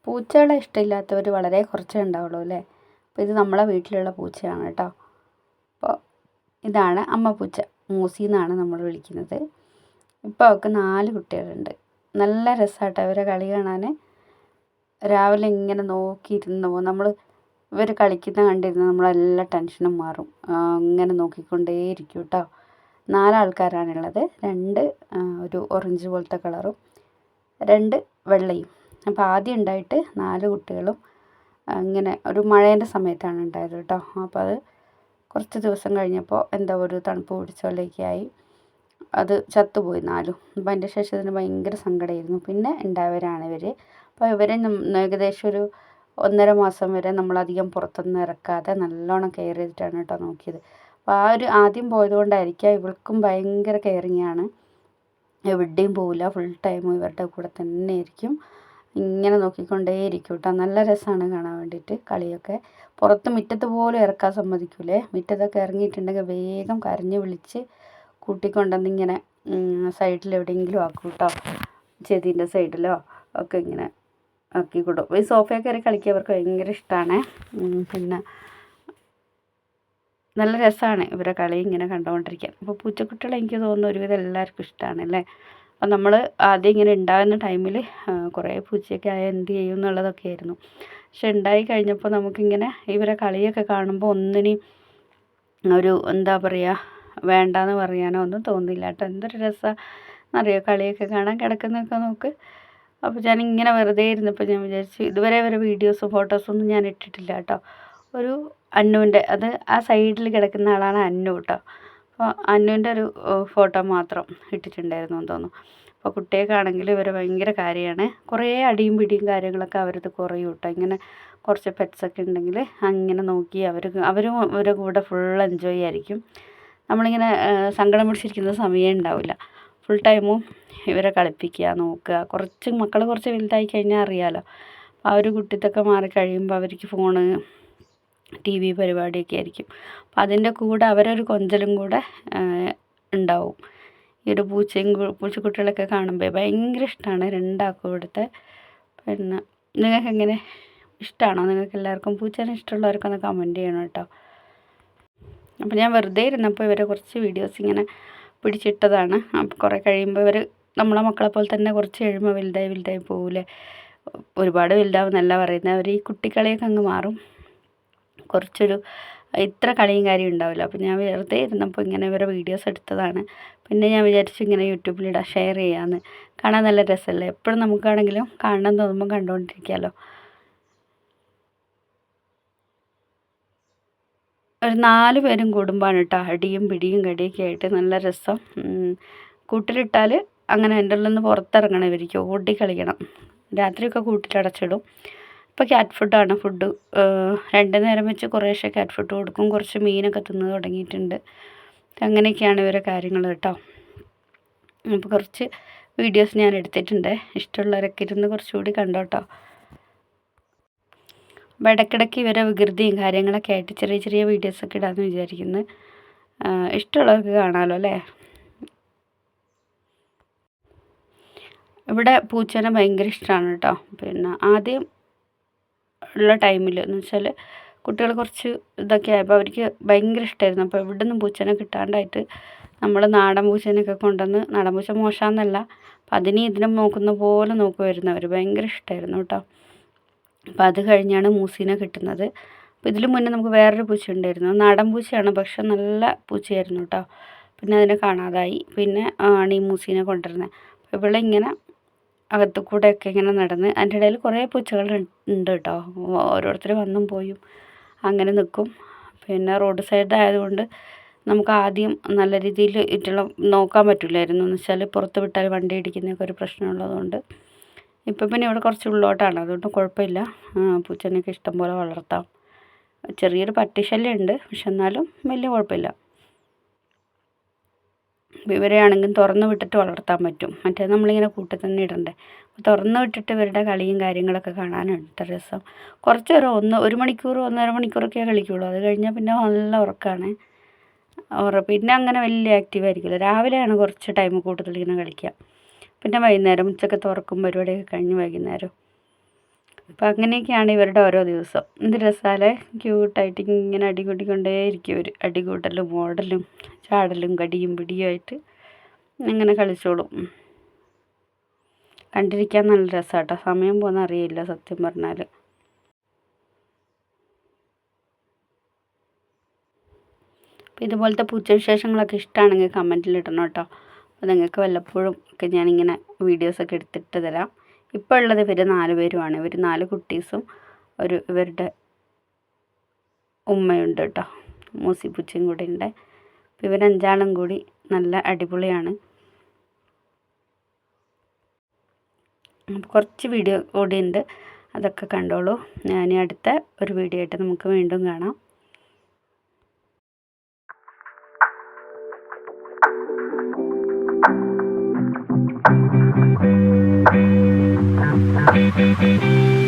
പൂച്ചകളെ ഇഷ്ടമില്ലാത്തവർ വളരെ കുറച്ചേ ഉണ്ടാവുള്ളൂ അല്ലേ. അപ്പോൾ ഇത് നമ്മളെ വീട്ടിലുള്ള പൂച്ചയാണ് കേട്ടോ. അപ്പോൾ ഇതാണ് അമ്മ പൂച്ച, മൂസി എന്നാണ് നമ്മൾ വിളിക്കുന്നത്. ഇപ്പോൾ അവൾക്ക് 4 കുട്ടികളുണ്ട്. നല്ല രസമാട്ടോ അവരെ കളി കാണാൻ. രാവിലെ ഇങ്ങനെ നോക്കിയിരുന്നു നമ്മൾ ഇവർ കളിക്കുന്ന കണ്ടിരുന്ന് നമ്മളെല്ലാ ടെൻഷനും മാറും. ഇങ്ങനെ നോക്കിക്കൊണ്ടേയിരിക്കും കേട്ടോ. 4 ആൾക്കാരാണുള്ളത്. 2 ഒരു ഓറഞ്ച് പോലത്തെ കളറും 2 വെള്ളയും. അപ്പോൾ ആദ്യം ഉണ്ടായിട്ട് 4 കുട്ടികളും ഇങ്ങനെ ഒരു മഴേൻ്റെ സമയത്താണ് ഉണ്ടായത് കേട്ടോ. അപ്പോൾ അത് കുറച്ച് ദിവസം കഴിഞ്ഞപ്പോൾ എന്താ ഒരു തണുപ്പ് പിടിച്ച പോലെയൊക്കെ ആയി അത് ചത്തുപോയി 4. അപ്പോൾ അതിൻ്റെ ശേഷം ഇതിന് ഭയങ്കര സങ്കടമായിരുന്നു. പിന്നെ ഉണ്ടായവരാണ് ഇവർ. അപ്പോൾ ഇവരെ ഏകദേശം ഒരു 1.5 മാസം വരെ നമ്മളധികം പുറത്തൊന്നും ഇറക്കാതെ നല്ലോണം കെയർ ചെയ്തിട്ടാണ് കേട്ടോ നോക്കിയത്. അപ്പോൾ ആ ഒരു ആദ്യം പോയതുകൊണ്ടായിരിക്കാം ഇവൾക്കും ഭയങ്കര കെയറിങ്ങാണ്. എവിടെയും പോവില്ല, ഫുൾ ടൈമും ഇവരുടെ കൂടെ തന്നെ ആയിരിക്കും. ഇങ്ങനെ നോക്കിക്കൊണ്ടേയിരിക്കും കേട്ടോ. നല്ല രസമാണ് കാണാൻ വേണ്ടിയിട്ട് കളിയൊക്കെ. പുറത്ത് മുറ്റത്ത് പോലും ഇറക്കാൻ സമ്മതിക്കൂലേ. മുറ്റത്തൊക്കെ ഇറങ്ങിയിട്ടുണ്ടെങ്കിൽ വേഗം കരഞ്ഞ് വിളിച്ച് കൂട്ടിക്കൊണ്ടുവന്നിങ്ങനെ സൈഡിൽ എവിടെയെങ്കിലും ആക്കും കേട്ടോ. ചെതീൻ്റെ സൈഡിലോ ഒക്കെ ഇങ്ങനെ ആക്കി കൊടുക്കും. ഈ സോഫയിൽ കയറി കളിക്കാൻ അവർക്ക് ഭയങ്കര ഇഷ്ടമാണ്. പിന്നെ നല്ല രസമാണ് ഇവരെ കളി ഇങ്ങനെ കണ്ടുകൊണ്ടിരിക്കാൻ. അപ്പോൾ പൂച്ചക്കുട്ടികളെ എനിക്ക് തോന്നുന്നു ഒരുവിധം എല്ലാവർക്കും ഇഷ്ടമാണ് അല്ലേ. അപ്പം നമ്മൾ ആദ്യം ഇങ്ങനെ ഉണ്ടാകുന്ന ടൈമിൽ കുറേ പൂച്ചയൊക്കെ ആയാൽ എന്ത് ചെയ്യും എന്നുള്ളതൊക്കെ ആയിരുന്നു. പക്ഷെ ഉണ്ടായി കഴിഞ്ഞപ്പോൾ നമുക്കിങ്ങനെ ഇവരെ കളിയൊക്കെ കാണുമ്പോൾ ഒന്നിനും ഒരു എന്താ പറയുക വേണ്ടാന്ന് പറയാനോ ഒന്നും തോന്നില്ല കേട്ടോ. എന്തൊരു രസമാണെന്നറിയോ കളിയൊക്കെ കാണാൻ. കിടക്കുന്നതൊക്കെ നോക്ക്. അപ്പോൾ ഞാനിങ്ങനെ വെറുതെ ഇരുന്നപ്പോൾ ഞാൻ വിചാരിച്ചു, ഇതുവരെ വരെ വീഡിയോസും ഫോട്ടോസൊന്നും ഞാൻ ഇട്ടിട്ടില്ല കേട്ടോ. ഒരു അന്നുവിൻ്റെ അത് ആ സൈഡിൽ കിടക്കുന്ന ആളാണ് അന്നു കേട്ടോ. അപ്പോൾ അന്നുവിൻ്റെ ഒരു ഫോട്ടോ മാത്രം ഇട്ടിട്ടുണ്ടായിരുന്നു എന്ന് തോന്നുന്നു. അപ്പോൾ കുട്ടികൾക്കാണെങ്കിൽ ഇവരെ ഭയങ്കര കാര്യമാണ്. കുറേ അടിയും പിടിയും കാര്യങ്ങളൊക്കെ അവരത് കുറയും കേട്ടോ. ഇങ്ങനെ കുറച്ച് പെറ്റ്സൊക്കെ ഉണ്ടെങ്കിൽ അങ്ങനെ നോക്കി അവരും അവരുടെ കൂടെ ഫുൾ എൻജോയ് ആയിരിക്കും. നമ്മളിങ്ങനെ സങ്കടം പിടിച്ചിരിക്കുന്ന സമയം ഉണ്ടാവില്ല. ഫുൾ ടൈമും ഇവരെ കളിപ്പിക്കുക, നോക്കുക. മക്കൾ കുറച്ച് വലുതായി കഴിഞ്ഞാൽ അറിയാമല്ലോ. ആ ഒരു കുട്ടിത്തൊക്കെ മാറി കഴിയുമ്പോൾ അവർക്ക് ഫോണ്, TV പരിപാടിയൊക്കെ ആയിരിക്കും. അപ്പോൾ അതിൻ്റെ കൂടെ അവരൊരു കൊഞ്ചലും കൂടെ ഉണ്ടാവും. ഈ ഒരു പൂച്ചക്കുട്ടികളൊക്കെ കാണുമ്പോൾ ഭയങ്കര ഇഷ്ടമാണ് രണ്ടാൾക്കും ഇവിടുത്തെ. പിന്നെ നിങ്ങൾക്ക് എങ്ങനെ ഇഷ്ടമാണോ? നിങ്ങൾക്ക് എല്ലാവർക്കും പൂച്ചേനെ ഇഷ്ടമുള്ളവർക്കൊന്ന് കമൻറ്റ് ചെയ്യണം കേട്ടോ. അപ്പോൾ ഞാൻ വെറുതെ ഇരുന്നപ്പോൾ ഇവരെ കുറച്ച് വീഡിയോസ് ഇങ്ങനെ പിടിച്ചിട്ടതാണ്. അപ്പോൾ കുറേ കഴിയുമ്പോൾ ഇവർ നമ്മളെ മക്കളെ പോലെ തന്നെ കുറച്ച് കഴിയുമ്പോൾ വലുതായി പോകില്ലേ. ഒരുപാട് വലുതാവുന്നല്ല പറയുന്നത്, അവർ ഈ കുട്ടിക്കളിയൊക്കെ അങ്ങ് മാറും. കുറച്ചൊരു ഇത്ര കളിയും കാര്യം ഉണ്ടാവില്ല. അപ്പോൾ ഞാൻ വെറുതെ ഇരുന്നപ്പോൾ ഇങ്ങനെ ഇവരെ വീഡിയോസ് എടുത്തതാണ്. പിന്നെ ഞാൻ വിചാരിച്ചു ഇങ്ങനെ യൂട്യൂബിലിടാം, ഷെയർ ചെയ്യാമെന്ന്. കാണാൻ നല്ല രസമല്ലേ. എപ്പോഴും നമുക്കാണെങ്കിലും കാണണം തോന്നുമ്പോൾ കണ്ടുകൊണ്ടിരിക്കാമല്ലോ. ഒരു 4 പേരും കൂടുമ്പാണ് കേട്ടോ അടിയും പിടിയും കടിയൊക്കെ ആയിട്ട് നല്ല രസം. കൂട്ടിലിട്ടാൽ അങ്ങനെ എൻ്റെ ഉള്ളിൽ നിന്ന് പുറത്തിറങ്ങണം, ഇവർക്ക് ഓടി കളിക്കണം. രാത്രിയൊക്കെ കൂട്ടിലടച്ചിടും. ഇപ്പോൾ ക്യാറ്റ് ഫുഡാണ്. 2 നേരം വെച്ച് കുറേശ്ശെ ക്യാറ്റ് ഫുഡ് കൊടുക്കും. കുറച്ച് മീനൊക്കെ തിന്ന് തുടങ്ങിയിട്ടുണ്ട്. അങ്ങനെയൊക്കെയാണ് ഇവരെ കാര്യങ്ങൾ കേട്ടോ. അപ്പോൾ കുറച്ച് വീഡിയോസ് ഞാൻ എടുത്തിട്ടുണ്ട്. ഇഷ്ടമുള്ളവരൊക്കെ ഇരുന്ന് കുറച്ചുകൂടി കണ്ടോട്ടോ. അപ്പോൾ ഇടയ്ക്കിടയ്ക്ക് ഇവരെ വികൃതിയും കാര്യങ്ങളൊക്കെ ആയിട്ട് ചെറിയ വീഡിയോസൊക്കെ ഇടാമെന്ന് വിചാരിക്കുന്നു. ഇഷ്ടമുള്ളവർക്ക് കാണാമല്ലോ അല്ലേ. ഇവിടെ പൂച്ചേനെ ഭയങ്കര ഇഷ്ടമാണ് കേട്ടോ. പിന്നെ ആദ്യം ഉള്ള ടൈമിൽ എന്ന് വെച്ചാൽ കുട്ടികൾ കുറച്ച് ഇതൊക്കെ ആയപ്പോൾ അവർക്ക് ഭയങ്കര ഇഷ്ടമായിരുന്നു. അപ്പോൾ ഇവിടെ നിന്നും പൂച്ചേനെ കിട്ടാണ്ടായിട്ട് നമ്മൾ നാടൻ പൂച്ചേനെയൊക്കെ കൊണ്ടുവന്ന്, നാടൻ പൂച്ച മോശമെന്നല്ല, അപ്പം ഇതിനും നോക്കുന്ന പോലെ നോക്കുമായിരുന്നു അവർ. ഭയങ്കര ഇഷ്ടമായിരുന്നു കേട്ടോ. അപ്പോൾ അത് കഴിഞ്ഞാണ് മൂസീനെ കിട്ടുന്നത്. അപ്പോൾ ഇതിൽ മുന്നേ നമുക്ക് വേറൊരു പൂച്ച ഉണ്ടായിരുന്നു. നാടൻ പൂച്ചയാണ്, പക്ഷെ നല്ല പൂച്ചയായിരുന്നു കേട്ടോ. പിന്നെ അതിനെ കാണാതായി. പിന്നെ ആണ് ഈ മൂസീനെ കൊണ്ടുവരുന്നത്. അപ്പോൾ ഇവിടെ ഇങ്ങനെ അകത്തു കൂടെയൊക്കെ ഇങ്ങനെ നടന്ന്, അതിൻ്റെ ഇടയിൽ കുറേ പൂച്ചകൾ ഉണ്ട് കേട്ടോ. ഓരോരുത്തർ വന്നും പോയും അങ്ങനെ നിൽക്കും. പിന്നെ റോഡ് സൈഡ് ആയതുകൊണ്ട് നമുക്ക് ആദ്യം നല്ല രീതിയിൽ നോക്കാൻ പറ്റില്ലായിരുന്നു. എന്ന് വെച്ചാൽ പുറത്ത് വിട്ടാൽ വണ്ടി ഇടിക്കുന്നതൊക്കെ ഒരു പ്രശ്നമുള്ളതുകൊണ്ട്. ഇപ്പം പിന്നെ ഇവിടെ കുറച്ച് ഉള്ളോട്ടാണ്, അതുകൊണ്ട് കുഴപ്പമില്ല. പൂച്ചേനെയൊക്കെ ഇഷ്ടം പോലെ വളർത്താം. ചെറിയൊരു പട്ടിശല്യം ഉണ്ട്, പക്ഷെ എന്നാലും വലിയ കുഴപ്പമില്ല. ഇവരെയാണെങ്കിലും തുറന്ന് വിട്ടിട്ട് വളർത്താൻ പറ്റും. മറ്റേത് നമ്മളിങ്ങനെ കൂട്ടിൽ തന്നെ ഇടണ്ടേ. തുറന്ന് വിട്ടിട്ട് ഇവരുടെ കളിയും കാര്യങ്ങളൊക്കെ കാണാനുണ്ട് രസം. കുറച്ച് നേരം 1 മണിക്കൂർ 1.5 മണിക്കൂറൊക്കെ കളിക്കുള്ളൂ. അത് കഴിഞ്ഞാൽ പിന്നെ നല്ല ഉറക്കമാണ്. പിന്നെ അങ്ങനെ വലിയ ആക്റ്റീവ് ആയിരിക്കില്ല. രാവിലെയാണ് കുറച്ച് ടൈം കൂടുതൽ ഇങ്ങനെ കളിക്കുക. പിന്നെ വൈകുന്നേരം ഉച്ചക്കത്തെ ഉറക്കും പരിപാടിയൊക്കെ കഴിഞ്ഞ് വൈകുന്നേരം അപ്പം അങ്ങനെയൊക്കെയാണ് ഇവരുടെ ഓരോ ദിവസം. എന്ത് രസാലേ, ക്യൂട്ടായിട്ട് ഇങ്ങനെ അടികൂടിക്കൊണ്ടേയിരിക്കും ഇവർ. അടികൂടലും ഓടലും ചാടലും കടിയും പിടിയുമായിട്ട് ഇങ്ങനെ കളിച്ചോളും. കണ്ടിരിക്കാൻ നല്ല രസമാട്ടോ, സമയം പോകുന്ന അറിയില്ല സത്യം പറഞ്ഞാൽ. അപ്പോൾ ഇതുപോലത്തെ പൂച്ച വിശേഷങ്ങളൊക്കെ ഇഷ്ടമാണെങ്കിൽ കമൻറ്റിൽ ഇടണം കേട്ടോ. അപ്പോൾ നിങ്ങൾക്ക് വല്ലപ്പോഴും ഒക്കെ ഞാനിങ്ങനെ വീഡിയോസൊക്കെ എടുത്തിട്ട് തരാം. ഇപ്പോൾ ഉള്ളത് ഇവർ 4 പേരുമാണ്. ഇവർ 4 കുട്ടീസും ഇവരുടെ ഉമ്മയുണ്ട് കേട്ടോ, മൂസി പൂച്ചയും കൂടി ഉണ്ട്. അപ്പോൾ ഇവർ 5 കൂടി നല്ല അടിപൊളിയാണ്. കുറച്ച് വീഡിയോ കൂടി ഉണ്ട്, അതൊക്കെ കണ്ടോളൂ. ഞാൻ അടുത്ത ഒരു വീഡിയോ ആയിട്ട് നമുക്ക് വീണ്ടും കാണാം. Thank you.